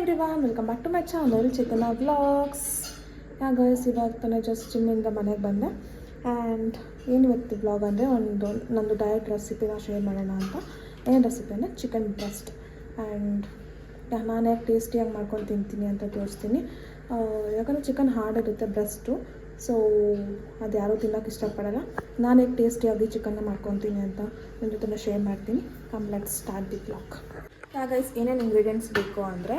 Everyone, welcome back to my channel Chetana vlogs. Guys, ಇವಾಗ ತಾನೇ just ಜಿಮ್ಮಿಂದ ಮನೆಗೆ ಬಂದೆ. ಆ್ಯಂಡ್ ಏನು ಇವತ್ತು ವ್ಲಾಗ್ ಅಂದರೆ ನಂದು ಡಯಟ್ ರೆಸಿಪಿನ ಶೇರ್ ಮಾಡೋಣ ಅಂತ. ಏನು ರೆಸಿಪಿ ಅಂದರೆ ಚಿಕನ್ ಬ್ರೆಸ್ಟ್. ಆ್ಯಂಡ್ ನಾನು ಯಾಕೆ ಟೇಸ್ಟಿಯಾಗಿ ಮಾಡ್ಕೊಂಡು ತಿಂತೀನಿ ಅಂತ ತೋರಿಸ್ತೀನಿ. ಯಾಕಂದರೆ ಚಿಕನ್ ಹಾರ್ಡ್ ಇರುತ್ತೆ ಬ್ರೆಸ್ಟು, ಸೊ ಅದು ಯಾರೂ ತಿನ್ನೋಕೆ ಇಷ್ಟಪಡಲ್ಲ. ನಾನು ಹೇಗೆ ಟೇಸ್ಟಿಯಾಗಿ ಚಿಕನ್ನ ಮಾಡ್ಕೊತೀನಿ ಅಂತ ನಿಮ್ಮ ಜೊತೆ ಶೇರ್ ಮಾಡ್ತೀನಿ. Come let's start the vlog. Guys, ಏನೇನು ಇಂಗ್ರೀಡಿಯೆಂಟ್ಸ್ ಬೇಕು ಅಂದರೆ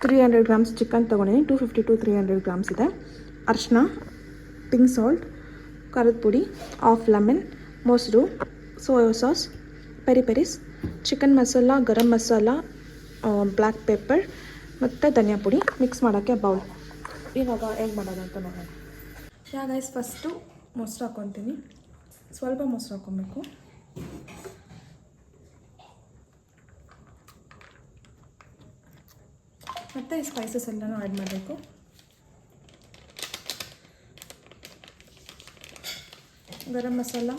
300 ಗ್ರಾಮ್ಸ್ ಚಿಕನ್ ತೊಗೊಂಡಿದ್ದೀನಿ. 250 to 300 ಗ್ರಾಮ್ಸ್ ಇದೆ. ಅರಿಶಿನ, ಪಿಂಕ್ ಸಾಲ್ಟ್, ಖಾರದ ಪುಡಿ, ಹಾಫ್ ಲೆಮನ್, ಮೊಸರು, soya sauce, peri peris, chicken masala, garam masala, black pepper ಮತ್ತು ಧನಿಯಾ ಪುಡಿ. ಮಿಕ್ಸ್ ಮಾಡೋಕ್ಕೆ ಬೌಲ್. ಇವಾಗ ಹೇಗೆ ಮಾಡೋದು ಅಂತ ನೋಡೋಣ. ಗೈಸ್, ಫಸ್ಟು ಮೊಸರು ಹಾಕ್ಕೊತೀನಿ. ಸ್ವಲ್ಪ ಮೊಸರು ಹಾಕ್ಕೊಬೇಕು. ಮತ್ತು ಈ ಸ್ಪೈಸಸ್ ಎಲ್ಲನೂ ಆ್ಯಡ್ ಮಾಡಬೇಕು. ಗರಂ ಮಸಾಲ,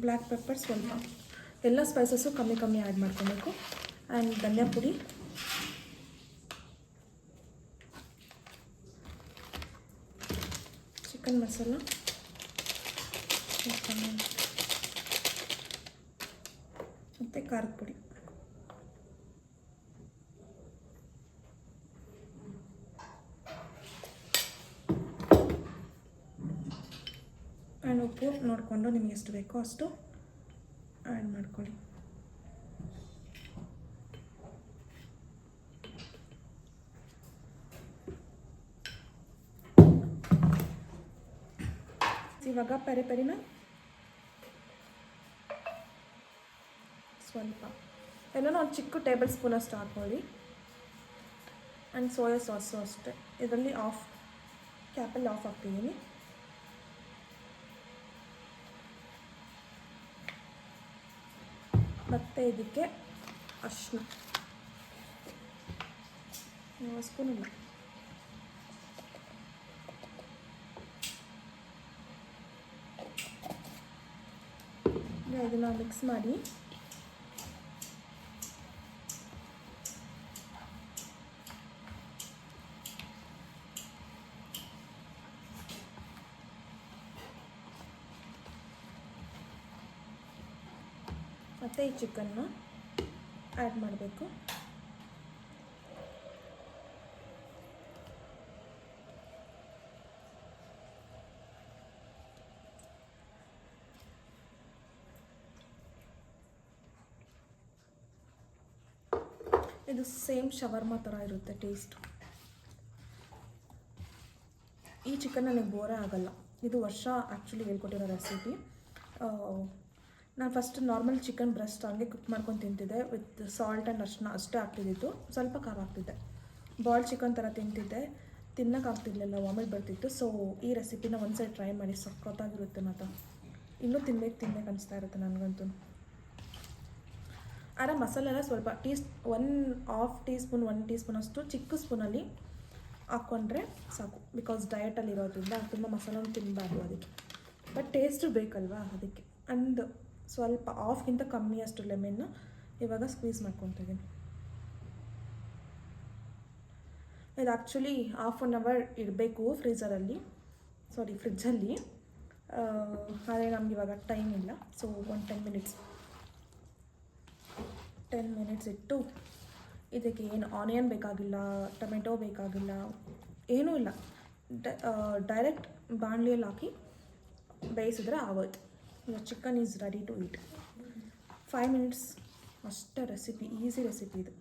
ಬ್ಲ್ಯಾಕ್ ಪೆಪ್ಪರ್ ಸ್ವಲ್ಪ, ಎಲ್ಲ ಸ್ಪೈಸಸ್ಸು ಕಮ್ಮಿ ಕಮ್ಮಿ ಆ್ಯಡ್ ಮಾಡ್ಕೊಬೇಕು. ಆ್ಯಂಡ್ ಧನಿಯಾ ಪುಡಿ, ಚಿಕನ್ ಮಸಾಲ, ಮತ್ತು ಖಾರದ ಪುಡಿ. ಆ್ಯಂಡ್ ಉಪ್ಪು ನೋಡಿಕೊಂಡು ನಿಮಗೆ ಎಷ್ಟು ಬೇಕೋ ಅಷ್ಟು ಆ್ಯಡ್ ಮಾಡ್ಕೊಳ್ಳಿ. ಇವಾಗ ಪೆರಿ ಪೆರಿನ ಸ್ವಲ್ಪ ಎಲ್ಲನೂ ಒಂದು ಚಿಕ್ಕ ಟೇಬಲ್ ಸ್ಪೂನಷ್ಟು ಹಾಕ್ಕೊಳ್ಳಿ. ಆ್ಯಂಡ್ ಸೋಯಾ ಸಾಸು ಅಷ್ಟೇ. ಇದರಲ್ಲಿ ಕ್ಯಾಪಲ್ಲಿ ಆಫ್ ಹಾಕ್ತಿದ್ದೀನಿ. ಮತ್ತು ಇದಕ್ಕೆ ಅರಿಶಿನ ಸ್ಪೂನ್ ಇಲ್ಲ, ಇದನ್ನು ಮಿಕ್ಸ್ ಮಾಡಿ ಮತ್ತು ಈ ಚಿಕನ್ನ ಆ್ಯಡ್ ಮಾಡಬೇಕು. ಇದು ಸೇಮ್ ಶವರ್ಮಾ ಥರ ಇರುತ್ತೆ ಟೇಸ್ಟು. ಈ ಚಿಕನ್ ನನಗೆ ಬೋರೇ ಆಗಲ್ಲ. ಇದು ವರ್ಷ ಆ್ಯಕ್ಚುಲಿ ಹೇಳ್ಕೊಟ್ಟಿರೋ ರೆಸಿಪಿ. ನಾನು ಫಸ್ಟ್ ನಾರ್ಮಲ್ ಚಿಕನ್ ಬ್ರೆಸ್ಟ್ ಹಂಗೆ ಕುಕ್ ಮಾಡ್ಕೊಂಡು ತಿಂತಿದ್ದೆ. ವಿತ್ ಸಾಲ್ಟ್ ಆ್ಯಂಡ್ ಅರಿಶಿನ ಅಷ್ಟೇ ಹಾಕ್ತಿದ್ದಿತ್ತು. ಸ್ವಲ್ಪ ಖಾರ ಹಾಕ್ತಿದ್ದೆ. ಬಾಯ್ಲ್ಡ್ ಚಿಕನ್ ಥರ ತಿಂತಿದ್ದೆ. ತಿನ್ನೋಕ್ಕಾಗ್ತಿರ್ಲಿಲ್ಲ, ವಾಮಿಟ್ ಬರ್ತಿತ್ತು. ಸೊ ಈ ರೆಸಿಪಿನ ಒಂದು ಸೈಡ್ ಟ್ರೈ ಮಾಡಿ, ಸಖತ್ತಾಗಿರುತ್ತೆ. ಮತ್ತು ಇನ್ನೂ ತಿನ್ಬೇಕು ಅನಿಸ್ತಾ ಇರುತ್ತೆ ನನಗಂತೂ. ಆದರೆ ಮಸಾಲೆ ಎಲ್ಲ ಸ್ವಲ್ಪ 1/2 ಟೀ ಸ್ಪೂನ್ ಅಷ್ಟು ಚಿಕ್ಕ ಸ್ಪೂನಲ್ಲಿ ಹಾಕ್ಕೊಂಡ್ರೆ ಸಾಕು. ಬಿಕಾಸ್ ಡಯಟಲ್ಲಿ ಇರೋದ್ರಿಂದ ತುಂಬ ಮಸಾಲೆನೂ ತಿನ್ನಬಾರ್ದು ಅದಕ್ಕೆ. ಬಟ್ ಟೇಸ್ಟು ಬೇಕಲ್ವಾ ಅದಕ್ಕೆ. ಅಂಡ್ ಸ್ವಲ್ಪ ಹಾಫ್ಗಿಂತ ಕಮ್ಮಿ ಅಷ್ಟು ಲೆಮನ್ನ ಇವಾಗ ಸ್ಕ್ವೀಸ್ ಮಾಡ್ಕೊತಿದ್ದೀನಿ. ಇದು ಆ್ಯಕ್ಚುಲಿ 1/2 hour ಇಡಬೇಕು ಫ್ರೀಜರಲ್ಲಿ, ಫ್ರಿಜ್ಜಲ್ಲಿ. ಆದರೆ ನಮ್ಗೆ ಇವಾಗ ಟೈಮ್ ಇಲ್ಲ. ಸೊ ಒಂದು 10 ಮಿನಿಟ್ಸ್ ಇಟ್ಟು ಇದಕ್ಕೆ ಏನು ಆನಿಯನ್ ಬೇಕಾಗಿಲ್ಲ, ಟೊಮೆಟೊ ಬೇಕಾಗಿಲ್ಲ, ಏನೂ ಇಲ್ಲ. ಡೈರೆಕ್ಟ್ ಬಾಣಲಿಯಲ್ಲಿ ಹಾಕಿ ಬೇಯಿಸಿದ್ರೆ ಆಗೋಯ್ತು. ಈಗ chicken is ready to eat. 5 minutes ಅಷ್ಟೇ ರೆಸಿಪಿ, ಈಸಿ ರೆಸಿಪಿ ಇದು.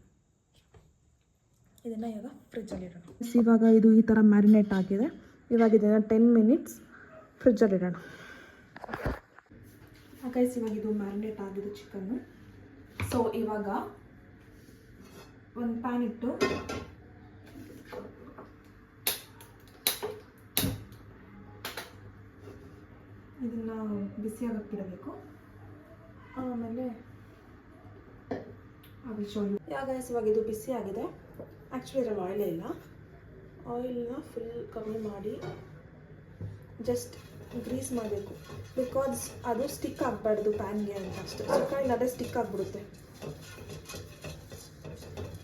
ಇದನ್ನು ಇವಾಗ ಫ್ರಿಜ್ಜಲ್ಲಿ ಇಡೋಣ. ಇವಾಗ ಇದು ಈ ಥರ ಮ್ಯಾರಿನೇಟ್ ಆಗಿದೆ. ಇವಾಗ ಇದನ್ನು 10 minutes ಫ್ರಿಜ್ಜಲ್ಲಿ ಇಡೋಣ. ಗೈಸ್, ಇವಾಗ ಇದು ಮ್ಯಾರಿನೇಟ್ ಆಗಿದೆ ಚಿಕನ್ನು. ಸೊ ಇವಾಗ ಒಂದು ಪ್ಯಾನ್ ಇಟ್ಟು ಇದನ್ನು ಬಿಸಿಯಾಗಕ್ಕೆ ಇಡಬೇಕು. ಆಮೇಲೆ ಗೈಸ್, ಇವಾಗ ಇದು ಬಿಸಿ ಆಗಿದೆ. ಆ್ಯಕ್ಚುಲಿ ಇದರಲ್ಲಿ ಆಯಿಲೇ ಇಲ್ಲ. ಆಯಿಲ್ನ ಫುಲ್ ಕಮ್ಮಿ ಮಾಡಿ ಜಸ್ಟ್ ಗ್ರೀಸ್ ಮಾಡಬೇಕು, ಬಿಕಾಸ್ ಅದು ಸ್ಟಿಕ್ ಆಗಬಾರ್ದು ಪ್ಯಾನ್ಗೆ ಅಂತ ಅಷ್ಟೇ. ಚಿಕನ್ ಇಲ್ಲದೆ ಸ್ಟಿಕ್ ಆಗಿಬಿಡುತ್ತೆ.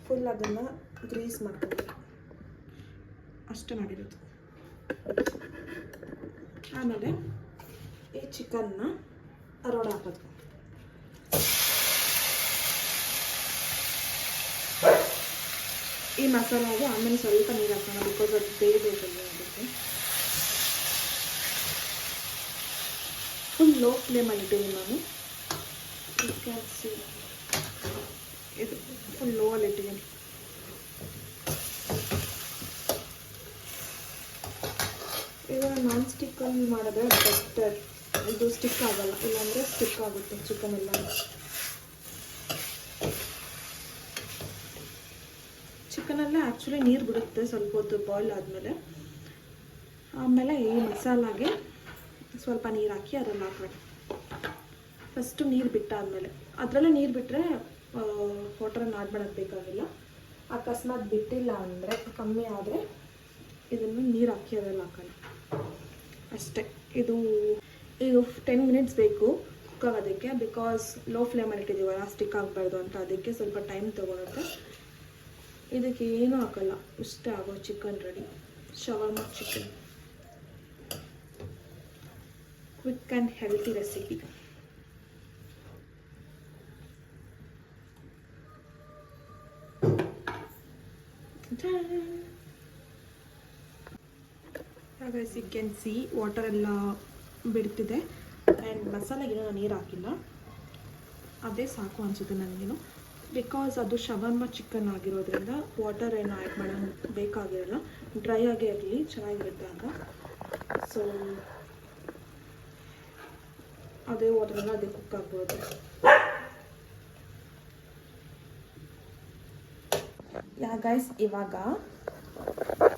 ಫುಲ್ ಅದನ್ನು ಗ್ರೀಸ್ ಮಾಡ್ಕೊಬೇಕು, ಅಷ್ಟೇ ಮಾಡಿರೋದು. ಆಮೇಲೆ ಈ ಚಿಕನ್ನ ರೋಡ್ ಹಾಕೋದು. ಈ ಮಸಾಲಾಗೆ ಆಮೇಲೆ ಸ್ವಲ್ಪ ನೀರು ಹಾಕೋಣ, ಬಿಕಾಸ್ ಅದು ಬೇಯಬೇಕಲ್ಲ ಅದಕ್ಕೆ. ಫುಲ್ ಲೋ ಫ್ಲೇಮಲ್ಲಿ ಇಟ್ಟಿದ್ದೀನಿ ನಾನು. ಇದು ಫುಲ್ ಲೋ ಅಲ್ಲಿ ಇಟ್ಟಿದ್ದೀನಿ. ಇವಾಗ ನಾನ್ ಸ್ಟಿಕ್ಕಲ್ಲಿ ಮಾಡಿದ್ರೆ ಬೆಟರ್. ಇದು ಸ್ಟಿಕ್ ಆಗಲ್ಲ, ಇಲ್ಲಾಂದರೆ ಸ್ಟಿಕ್ ಆಗುತ್ತೆ ಚಿಕನ್ ಎಲ್ಲ. ಚಿಕನಲ್ಲ ಆ್ಯಕ್ಚುಲಿ ನೀರು ಬಿಡುತ್ತೆ ಸ್ವಲ್ಪ ಹೊತ್ತು ಬಾಯ್ಲ್ ಆದಮೇಲೆ. ಆಮೇಲೆ ಈ ಮಸಾಲಾಗೆ ಸ್ವಲ್ಪ ನೀರು ಹಾಕಿ ಅದರಲ್ಲಿ ಹಾಕಬೇಕು. ಫಸ್ಟು ನೀರು ಬಿಟ್ಟಾದಮೇಲೆ, ಅದರಲ್ಲೇ ನೀರು ಬಿಟ್ಟರೆ ವಾಟರನ್ನು ಆಡ್ ಮಾಡೋದು ಬೇಕಾಗಿಲ್ಲ. ಅಕಸ್ಮಾತ್ ಬಿಟ್ಟಿಲ್ಲ ಅಂದರೆ, ಕಮ್ಮಿ ಆದರೆ ಇದನ್ನು ನೀರು ಹಾಕಿ ಅದರಲ್ಲಿ ಹಾಕೋಣ ಅಷ್ಟೇ. ಇದು 10 ಮಿನಿಟ್ಸ್ ಬೇಕು ಕುಕ್ ಆಗೋದಕ್ಕೆ, ಬಿಕಾಸ್ ಲೋ ಫ್ಲೇಮಲ್ಲಿ ಇಟ್ಟಿದ್ದೀವಲ್ಲ, ಸ್ಟಿಕ್ ಆಗಬಾರ್ದು ಅಂತ. ಅದಕ್ಕೆ ಸ್ವಲ್ಪ ಟೈಮ್ ತೊಗೊಳುತ್ತೆ. ಇದಕ್ಕೆ ಏನೂ ಹಾಕಲ್ಲ, ಇಷ್ಟೇ ಆಗೋ chicken ready. Shawarma chicken, quick and healthy recipe. Guys you can see water ಎಲ್ಲ ಬಿಡ್ತಿದೆ. ಆ್ಯಂಡ್ ಮಸಾಲೆಗೇನೋ ನಾನು ನೀರು ಹಾಕಿಲ್ಲ, ಅದೇ ಸಾಕು ಅನಿಸುತ್ತೆ ನನಗೇನು. ಬಿಕಾಸ್ ಅದು ಶವರ್ಮ ಚಿಕನ್ ಆಗಿರೋದ್ರಿಂದ ವಾಟರ್ ಏನು ಆ್ಯಡ್ ಮಾಡೋದು ಬೇಕಾಗಿರಲ್ಲ. ಡ್ರೈ ಆಗೇ ಇರಲಿ, ಚೆನ್ನಾಗಿರುತ್ತೆ ಆಗ. ಸೊ ಅದೇ ವಾಟರೆಲ್ಲ ಅದೇ ಕುಕ್ ಆಗ್ಬೋದು. ಗೈಸ್ ಇವಾಗ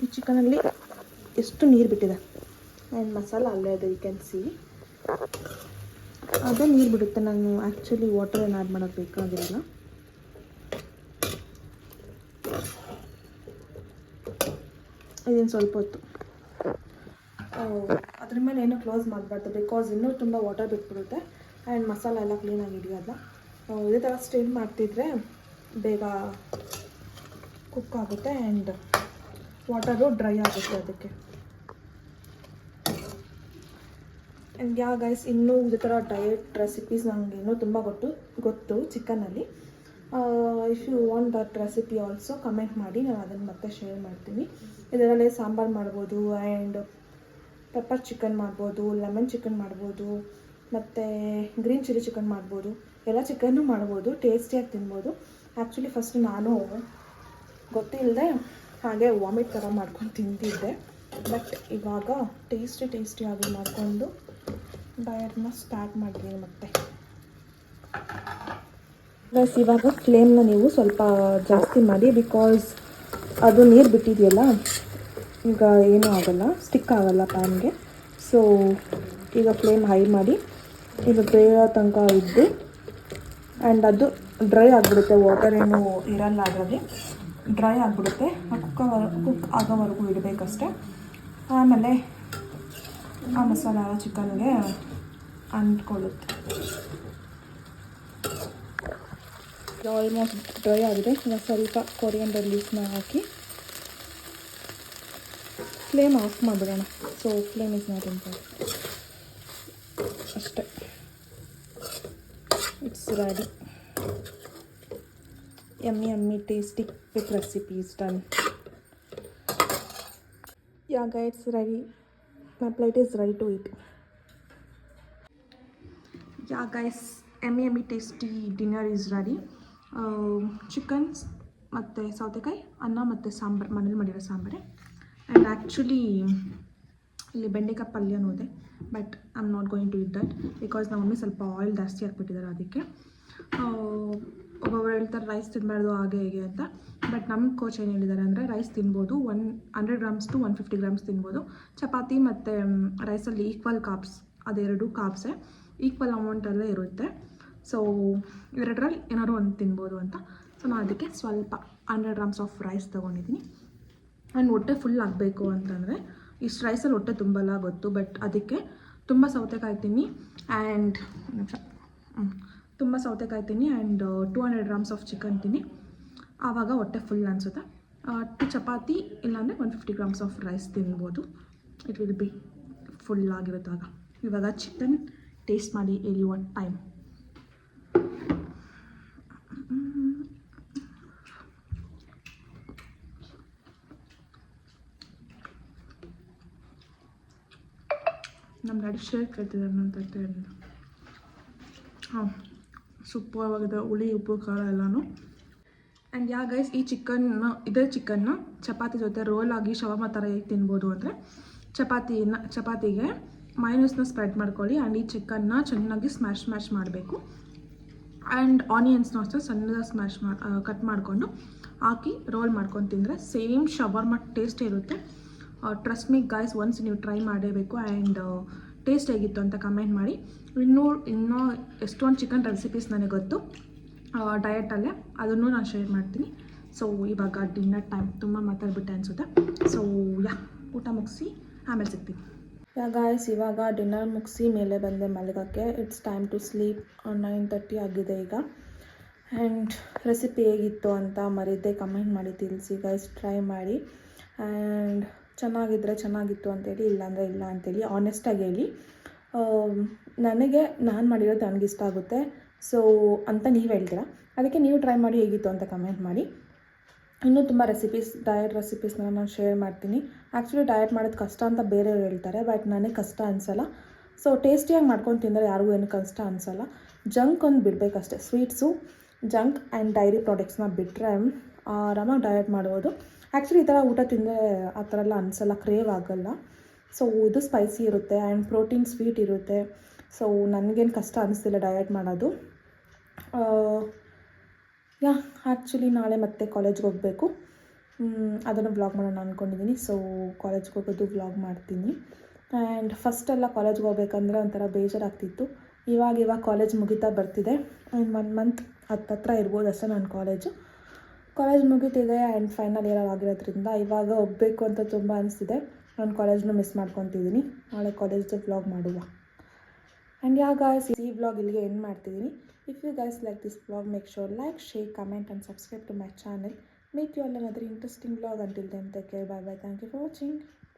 ಈ ಚಿಕನಲ್ಲಿ ಎಷ್ಟು ನೀರು ಬಿಟ್ಟಿದೆ. ಆ್ಯಂಡ್ ಮಸಾಲ ಅಲ್ಲೇ ಇದೆ, ಯು ಕ್ಯಾನ್ ಸಿ. ಅದೇ ನೀರು ಬಿಡುತ್ತೆ. ನಾನು ಆ್ಯಕ್ಚುಲಿ ವಾಟರ್ ಏನು ಆ್ಯಡ್ ಮಾಡೋದು ಬೇಕಾಗಿರಲ್ಲ. ಇದೇನು ಸ್ವಲ್ಪ ಹೊತ್ತು ಅದ್ರ ಮೇಲೆ ಏನೂ ಕ್ಲೋಸ್ ಮಾಡಬಾರ್ದು, ಬಿಕಾಸ್ ಇನ್ನೂ ತುಂಬ ವಾಟರ್ ಬಿಟ್ಬಿಡುತ್ತೆ. ಆ್ಯಂಡ್ ಮಸಾಲ ಎಲ್ಲ ಕ್ಲೀನಾಗಿ ಹಿಡಿಯೋಲ್ಲ. ಇದೇ ಥರ ಸ್ಟೇರ್ ಮಾಡ್ತಿದ್ರೆ ಬೇಗ ಕುಕ್ ಆಗುತ್ತೆ ಆ್ಯಂಡ್ ವಾಟರು ಡ್ರೈ ಆಗುತ್ತೆ ಅದಕ್ಕೆ. ಆ್ಯಂಡ್ ಗೈಸ್, ಇನ್ನೂ ಇದೇ ಥರ ಡಯಟ್ ರೆಸಿಪೀಸ್ ನನಗೆ ಇನ್ನೂ ತುಂಬ ಗೊತ್ತು ಚಿಕನಲ್ಲಿ. If you want that recipe also comment ಮಾಡಿ, ನಾನು ಅದನ್ನು ಮತ್ತೆ ಶೇರ್ ಮಾಡ್ತೀನಿ. ಇದರಲ್ಲೇ ಸಾಂಬಾರು ಮಾಡ್ಬೋದು, ಆ್ಯಂಡ್ ಪೆಪ್ಪರ್ ಚಿಕನ್ ಮಾಡ್ಬೋದು, ಲೆಮನ್ ಚಿಕನ್ ಮಾಡ್ಬೋದು, ಮತ್ತು ಗ್ರೀನ್ ಚಿಲ್ಲಿ ಚಿಕನ್ ಮಾಡ್ಬೋದು. ಎಲ್ಲ ಚಿಕನ್ನು ಮಾಡ್ಬೋದು, ಟೇಸ್ಟಿಯಾಗಿ ತಿನ್ಬೋದು. ಆ್ಯಕ್ಚುಲಿ ಫಸ್ಟ್ ನಾನು ಗೊತ್ತಿಲ್ಲದೆ ಹಾಗೆ ವಾಮಿಟ್ ಥರ ಮಾಡ್ಕೊಂಡು ತಿಂತಿದ್ದೆ. ಬಟ್ ಇವಾಗ ಟೇಸ್ಟಿಯಾಗಿ ಮಾಡಿಕೊಂಡು ಡಯಟ್ನ ಸ್ಟಾರ್ಟ್ ಮಾಡಿದ್ದೀನಿ ಮತ್ತೆ. ಪ್ಲಸ್ ಇವಾಗ ಫ್ಲೇಮ್ನ ನೀವು ಸ್ವಲ್ಪ ಜಾಸ್ತಿ ಮಾಡಿ, ಬಿಕಾಸ್ ಅದು ನೀರು ಬಿಟ್ಟಿದೆಯಲ್ಲ, ಈಗ ಏನೂ ಆಗಲ್ಲ, ಸ್ಟಿಕ್ ಆಗಲ್ಲ ಪ್ಯಾನ್ಗೆ. ಸೊ ಈಗ ಫ್ಲೇಮ್ ಹೈ ಮಾಡಿ ಈಗ ಬೇಯೋ ತನಕ ಇದ್ದು, ಆ್ಯಂಡ್ ಅದು ಡ್ರೈ ಆಗಿಬಿಡುತ್ತೆ. ವಾಟರ್ ಏನು ಇರಲ್ಲ ಅದರಲ್ಲಿ, ಡ್ರೈ ಆಗಿಬಿಡುತ್ತೆ. ಕುಕ್ ಆಗೋವರೆಗೂ ಇಡಬೇಕಷ್ಟೆ. ಆಮೇಲೆ ಆ ಮಸಾಲ ಚಿಕನ್ಗೆ ಅಂಟ್ಕೊಳ್ಳುತ್ತೆ. ಆಲ್ಮೋಸ್ಟ್ ಡ್ರೈ ಆಗಿದೆ. ಈಗ ಸ್ವಲ್ಪ ಕೊರಿಯಂಡರ್ ಲೀವ್ಸ್ನ ಹಾಕಿ ಫ್ಲೇಮ್ ಆಫ್ ಮಾಡಿಬಿಡೋಣ. So flame is not important. ಅಷ್ಟೇ, it's ready. Yummy tasty quick recipe is done. Yeah guys, it's ready. My plate is ready to eat. Yeah guys, yummy tasty dinner is ready. Chicken ಮತ್ತು ಸೌತೆಕಾಯಿ, ಅನ್ನ ಮತ್ತು ಸಾಂಬಾರು, ಮನೇಲಿ ಮಾಡಿರೋ ಸಾಂಬಾರೆ. And actually ಇಲ್ಲಿ ಬೆಂಡೆಕಾಯಿ ಪಲ್ಯನೂ ಇದೆ, but I am not going to eat that, because ನಮ್ಮ ಮಮ್ಮಿ ಸ್ವಲ್ಪ ಆಯಿಲ್ ಜಾಸ್ತಿ ಹಾಕ್ಬಿಟ್ಟಿದ್ದಾರೆ. ಅದಕ್ಕೆ ಒಬ್ಬೊಬ್ರು ಹೇಳ್ತಾರೆ ರೈಸ್ ತಿನ್ನಬಾರ್ದು ಹಾಗೆ ಹೇಗೆ ಅಂತ. ಬಟ್ ನಮ್ಮ ಕೋಚ್ ಏನು ಹೇಳಿದ್ದಾರೆ ಅಂದರೆ, ರೈಸ್ ತಿನ್ಬೋದು, 100 grams to 150 grams ತಿನ್ಬೋದು. ಚಪಾತಿ ಮತ್ತು ರೈಸಲ್ಲಿ ಈಕ್ವಲ್ ಕಾರ್ಬ್ಸ್, ಅದೆರಡು ಕಾರ್ಬ್ಸೇ ಈಕ್ವಲ್ ಅಮೌಂಟಲ್ಲೇ ಇರುತ್ತೆ. ಸೊ ಇವೆರಡರಲ್ಲಿ ಏನಾದ್ರು ಒಂದು ತಿನ್ಬೋದು ಅಂತ. ಸೊ ನಾನು ಅದಕ್ಕೆ ಸ್ವಲ್ಪ 100 grams ಆಫ್ ರೈಸ್ ತೊಗೊಂಡಿದ್ದೀನಿ. ಆ್ಯಂಡ್ ಹೊಟ್ಟೆ ಫುಲ್ ಆಗಬೇಕು ಅಂತಂದರೆ, ಇಷ್ಟು ರೈಸಲ್ಲಿ ಹೊಟ್ಟೆ ತುಂಬಲ್ಲ ಗೊತ್ತು, ಬಟ್ ಅದಕ್ಕೆ ತುಂಬ ಸೌತೆಕಾಯಿ ತಿನ್ನಿ ಆ್ಯಂಡ್ ತುಂಬ ಸೌತೆಕಾಯಿ ತಿನ್ನಿ ಆ್ಯಂಡ್ 200 ಗ್ರಾಮ್ಸ್ ಆಫ್ ಚಿಕನ್ ತಿನ್ನಿ. ಆವಾಗ ಹೊಟ್ಟೆ ಫುಲ್ ಅನಿಸುತ್ತೆ. 2 ಚಪಾತಿ ಇಲ್ಲಾಂದರೆ 150 ಗ್ರಾಮ್ಸ್ ಆಫ್ ರೈಸ್ ತಿನ್ಬೋದು. ಇಟ್ ವಿಲ್ ಬಿ ಫುಲ್ ಆಗಿರುತ್ತಾಗ. ಇವಾಗ ಚಿಕನ್ ಟೇಸ್ಟ್ ಮಾಡಿ ಹೇಳಿ ಒನ್ ಟೈಮ್. ನಮ್ಮ ಡ್ಯಾಡಿ ಶೇರ್ ಕೇಳ್ತಿದ್ದಾರೆ ನನ್ನ ತಟ್ಟೆಯಿಂದ. ಹಾಂ, ಸೂಪರ್ವಾಗಿದೆ, ಹುಳಿ ಉಪ್ಪು ಖಾರ ಎಲ್ಲನೂ. ಆ್ಯಂಡ್ ಯಾ ಗೈಸ್, ಈ ಇದೇ ಚಿಕನ್ನ ಚಪಾತಿ ಜೊತೆ ರೋಲ್ ಆಗಿ ಶವರ್ಮ ಥರ ಹೇಗೆ ತಿನ್ಬೋದು ಅಂದರೆ, ಚಪಾತಿಗೆ ಮೈನಸ್ನ ಸ್ಪ್ರೆಡ್ ಮಾಡ್ಕೊಳ್ಳಿ ಆ್ಯಂಡ್ ಈ ಚಿಕನ್ನ ಚೆನ್ನಾಗಿ ಸ್ಮ್ಯಾಶ್ ಮಾಡಬೇಕು. ಆ್ಯಂಡ್ ಆನಿಯನ್ಸ್ನ ಅಷ್ಟೇ ಸಣ್ಣದಾಗಿ ಕಟ್ ಮಾಡಿಕೊಂಡು ಹಾಕಿ ರೋಲ್ ಮಾಡ್ಕೊಂಡು ತಿಂದರೆ ಸೇಮ್ ಶವರ್ಮ ಟೇಸ್ಟ್ ಇರುತ್ತೆ. ಟ್ರಸ್ಟ್ ಮೀ ಗೈಸ್, ಒನ್ಸ್ ನೀವು ಟ್ರೈ ಮಾಡಲೇಬೇಕು. ಆ್ಯಂಡ್ ಟೇಸ್ಟ್ ಹೇಗಿತ್ತು ಅಂತ ಕಮೆಂಟ್ ಮಾಡಿ. ಇನ್ನೂ ಎಷ್ಟೊಂದು ಚಿಕನ್ ರೆಸಿಪೀಸ್ ನನಗೆ ಗೊತ್ತು ಡಯಟಲ್ಲೇ, ಅದನ್ನು ನಾನು ಶೇರ್ ಮಾಡ್ತೀನಿ. ಸೊ ಇವಾಗ ಡಿನ್ನರ್ ಟೈಮ್, ತುಂಬ ಮಾತಾಡ್ಬಿಟ್ಟೆ ಅನಿಸುತ್ತೆ. ಸೊ ಊಟ ಮುಗಿಸಿ ಆಮೇಲೆ ಸಿಗ್ತೀನಿ. ಗಾಯ್ಸ್, ಇವಾಗ ಡಿನ್ನರ್ ಮುಗಿಸಿ ಮೇಲೆ ಬಂದೆ ಮಲಗೋಕ್ಕೆ. It's time to sleep. 9:30 ಆಗಿದೆ ಈಗ. ಆ್ಯಂಡ್ ರೆಸಿಪಿ ಹೇಗಿತ್ತು ಅಂತ ಮರಿದೇ ಕಮೆಂಟ್ ಮಾಡಿ ತಿಳಿಸಿ ಗೈಸ್. ಟ್ರೈ ಮಾಡಿ ಆ್ಯಂಡ್ ಚೆನ್ನಾಗಿದ್ದರೆ ಚೆನ್ನಾಗಿತ್ತು ಅಂತೇಳಿ, ಇಲ್ಲಾಂದರೆ ಇಲ್ಲ ಅಂತೇಳಿ ಆನೆಸ್ಟಾಗಿ ಹೇಳಿ. ನಾನು ಮಾಡಿರೋದು ನನಗಿಷ್ಟ ಆಗುತ್ತೆ ಸೊ ಅಂತ ನೀವು ಹೇಳ್ತೀರಾ. ಅದಕ್ಕೆ ನೀವು ಟ್ರೈ ಮಾಡಿ ಹೇಗಿತ್ತು ಅಂತ ಕಮೆಂಟ್ ಮಾಡಿ. ಇನ್ನೂ ತುಂಬ ಡಯಟ್ ರೆಸಿಪೀಸ್ನ ನಾನು ಶೇರ್ ಮಾಡ್ತೀನಿ. ಆ್ಯಕ್ಚುಲಿ ಡಯಟ್ ಮಾಡೋದು ಕಷ್ಟ ಅಂತ ಬೇರೆಯವ್ರು ಹೇಳ್ತಾರೆ, ಬಟ್ ನನಗೆ ಕಷ್ಟ ಅನಿಸಲ್ಲ. ಸೊ ಟೇಸ್ಟಿಯಾಗಿ ಮಾಡ್ಕೊಂಡು ತಿಂದರೆ ಯಾರಿಗೂ ಏನು ಕಷ್ಟ ಅನಿಸಲ್ಲ. ಜಂಕ್ ಒಂದು ಬಿಡಬೇಕಷ್ಟೆ. ಸ್ವೀಟ್ಸು, ಜಂಕ್ ಆ್ಯಂಡ್ ಡೈರಿ ಪ್ರಾಡಕ್ಟ್ಸ್ನ ಬಿಟ್ಟರೆ ಆರಾಮಾಗಿ ಡಯಟ್ ಮಾಡ್ಬೋದು. ಆ್ಯಕ್ಚುಲಿ ಈ ಥರ ಊಟ ತಿಂದರೆ ಆ ಥರ ಎಲ್ಲ ಅನಿಸಲ್ಲ, ಕ್ರೇವ್ ಆಗೋಲ್ಲ. ಸೊ ಇದು ಸ್ಪೈಸಿ ಇರುತ್ತೆ ಆ್ಯಂಡ್ ಪ್ರೋಟೀನ್ ಸ್ವೀಟ್ ಇರುತ್ತೆ. ಸೊ ನನಗೇನು ಕಷ್ಟ ಅನಿಸ್ತಿಲ್ಲ ಡಯಟ್ ಮಾಡೋದು. ಆ್ಯಕ್ಚುಲಿ ನಾಳೆ ಮತ್ತೆ ಕಾಲೇಜ್ಗೆ ಹೋಗಬೇಕು. ಅದನ್ನು ವ್ಲಾಗ್ ಮಾಡೋಣ ಅಂದ್ಕೊಂಡಿದ್ದೀನಿ. ಸೊ ಕಾಲೇಜ್ಗೆ ಹೋಗೋದು ವ್ಲಾಗ್ ಮಾಡ್ತೀನಿ. ಆ್ಯಂಡ್ ಫಸ್ಟೆಲ್ಲ ಕಾಲೇಜ್ಗೆ ಹೋಗ್ಬೇಕಂದ್ರೆ ಒಂಥರ ಬೇಜಾರಾಗ್ತಿತ್ತು. ಇವಾಗ ಕಾಲೇಜ್ ಮುಗಿತಾ ಬರ್ತಿದೆ. ಆ್ಯಂಡ್ 1 ಮಂತ್ ಹತ್ರ ಇರ್ಬೋದು ಅಷ್ಟೇ ನನ್ನ ಕಾಲೇಜ್ ಮುಗಿತಿದೆ. ಆ್ಯಂಡ್ ಫೈನಲ್ ಇಯರ್ ಆಗಿರೋದ್ರಿಂದ ಇವಾಗ ಹೋಗಬೇಕು ಅಂತ ತುಂಬ ಅನಿಸ್ತಿದೆ. ನಾನು ಕಾಲೇಜ್ನ ಮಿಸ್ ಮಾಡ್ಕೊತಿದ್ದೀನಿ. ನಾಳೆ ಕಾಲೇಜ್ದು ವ್ಲಾಗ್ ಮಾಡುವ. ಆ್ಯಂಡ್ ಗಾಯ್ಸ್, ಈ ವ್ಲಾಗ್ ಇಲ್ಲಿಗೆ ಎಂಡ್ ಮಾಡ್ತಿದ್ದೀನಿ. If you guys like this vlog, make sure like, share, comment and subscribe to my channel. Meet you all another interesting vlog. Until then, take care. Bye bye. Thank you for watching.